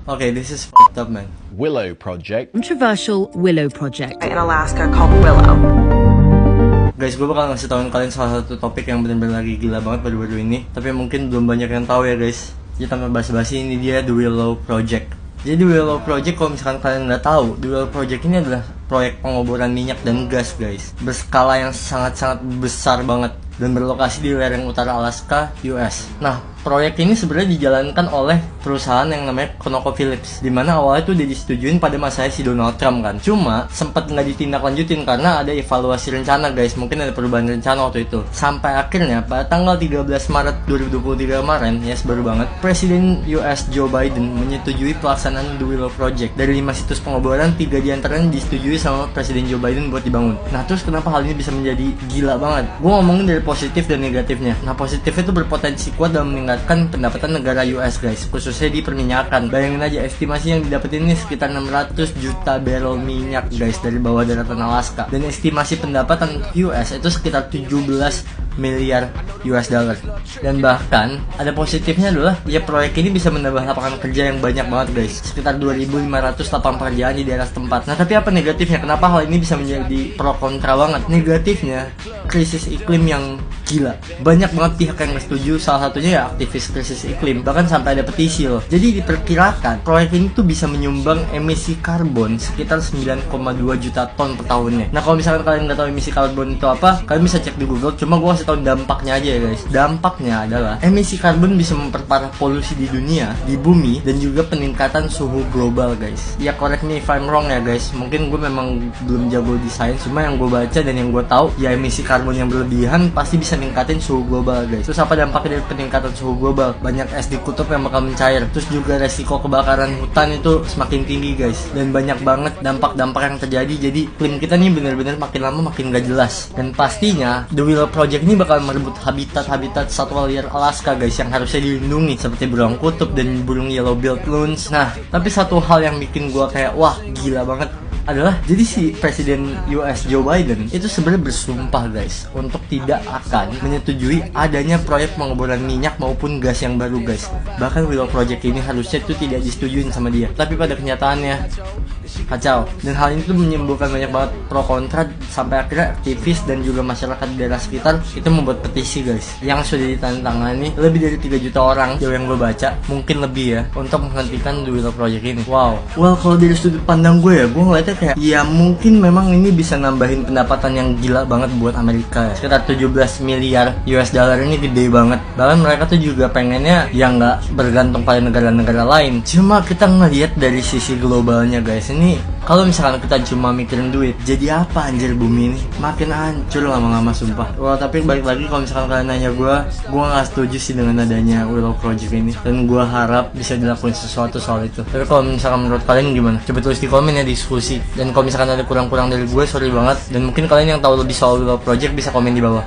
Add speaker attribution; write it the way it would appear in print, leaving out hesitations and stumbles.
Speaker 1: Okay, this is fucked up, man.
Speaker 2: Willow Project.
Speaker 3: Controversial Willow Project.
Speaker 4: In Alaska called Willow.
Speaker 1: Guys, gue bakal ngasih tauin kalian salah satu topik yang bener-bener lagi gila banget baru-baru ini. Tapi mungkin belum banyak yang tahu ya guys. Jadi tanpa basa-basi, ini dia The Willow Project. Jadi The Willow Project, kalau misalkan kalian nggak tahu, The Willow Project ini adalah proyek pengoboran minyak dan gas guys, berskala yang sangat-sangat besar banget dan berlokasi di lereng utara Alaska, US. Nah, proyek ini sebenarnya dijalankan oleh perusahaan yang namanya ConocoPhillips, dimana awalnya tuh udah disetujuin pada masanya si Donald Trump kan. Cuma sempat nggak ditindaklanjutin karena ada evaluasi rencana guys, mungkin ada perubahan rencana waktu itu. Sampai akhirnya pada tanggal 13 Maret 2023 kemarin, yes baru banget, Presiden US Joe Biden menyetujui pelaksanaan The Willow Project. Dari 5 situs pengoboran, 3 diantaranya disetujui sama Presiden Joe Biden buat dibangun. Nah terus kenapa hal ini bisa menjadi gila banget? Gue ngomongin dari positif dan negatifnya. Nah positifnya itu berpotensi kuat dalam meningkatkan pendapatan negara US guys, khususnya di perminyakan. Bayangin aja, estimasi yang didapetin ini sekitar 600 juta barrel minyak guys dari bawah daratan Alaska. Dan estimasi pendapatan US itu sekitar 17 miliar US dollar. Dan bahkan ada positifnya adalah ya proyek ini bisa menambah lapangan kerja yang banyak banget guys, sekitar 2.500 lapangan pekerjaan di daerah setempat. Nah tapi apa negatifnya? Kenapa hal ini bisa menjadi pro kontra banget? Negatifnya, krisis iklim yang gila. Banyak banget pihak yang setuju, salah satunya ya aktivis krisis iklim, bahkan sampai ada petisi loh. Jadi diperkirakan proyek ini tuh bisa menyumbang emisi karbon sekitar 9,2 juta ton per tahunnya. Nah kalau misalkan kalian nggak tahu emisi karbon itu apa, kalian bisa cek di Google. Cuma gue kasih tahu dampaknya aja ya guys. Dampaknya adalah emisi karbon bisa memperparah polusi di dunia, di bumi, dan juga peningkatan suhu global guys. Ya correct me if I'm wrong ya guys, mungkin gue memang belum jago di sains, cuma yang gue baca dan yang gue tahu ya emisi karbon yang berlebihan pasti bisa ningkatin suhu global guys. Terus apa dampaknya dari peningkatan suhu global? Banyak es di kutub yang bakal mencair. Terus juga resiko kebakaran hutan itu semakin tinggi guys. Dan banyak banget dampak-dampak yang terjadi. Jadi iklim kita nih bener-bener makin lama makin gak jelas. Dan pastinya The Willow Project ini bakal merebut habitat-habitat satwa liar Alaska guys, yang harusnya dilindungi seperti beruang kutub dan burung yellow-billed loons. Nah tapi satu hal yang bikin gua kayak wah gila banget adalah jadi si Presiden US Joe Biden itu sebenarnya bersumpah guys untuk tidak akan menyetujui adanya proyek pengoboran minyak maupun gas yang baru guys. Bahkan Willow Project ini harusnya itu tidak disetujuin sama dia. Tapi pada kenyataannya kacau. Dan hal ini tuh menimbulkan banyak banget pro kontra, sampai akhirnya aktivis dan juga masyarakat di daerah sekitar itu membuat petisi guys, yang sudah ditandatangani lebih dari 3 juta orang jauh yang gue baca, mungkin lebih ya, untuk menghentikan The Willow Project ini. Wow. Well kalau dari sudut pandang gue ya, gue ngeliatnya kayak ya mungkin memang ini bisa nambahin pendapatan yang gila banget buat Amerika ya. Sekitar 17 miliar US dollar ini gede banget. Bahkan mereka tuh juga pengennya ya nggak bergantung pada negara-negara lain. Cuma kita ngeliat dari sisi globalnya guys, ini kalau misalkan kita cuma mikirin duit, jadi apa anjir bumi ini? Makin hancur lama-lama sumpah. Wah tapi balik lagi, kalau misalkan kalian nanya gue nggak setuju sih dengan adanya Willow Project ini. Dan gue harap bisa dilakuin sesuatu soal itu. Tapi kalau misalkan menurut kalian gimana? Coba tulis di komen ya, diskusi. Dan kalau misalkan ada kurang-kurang dari gue, sorry banget. Dan mungkin kalian yang tahu lebih soal Willow Project bisa komen di bawah.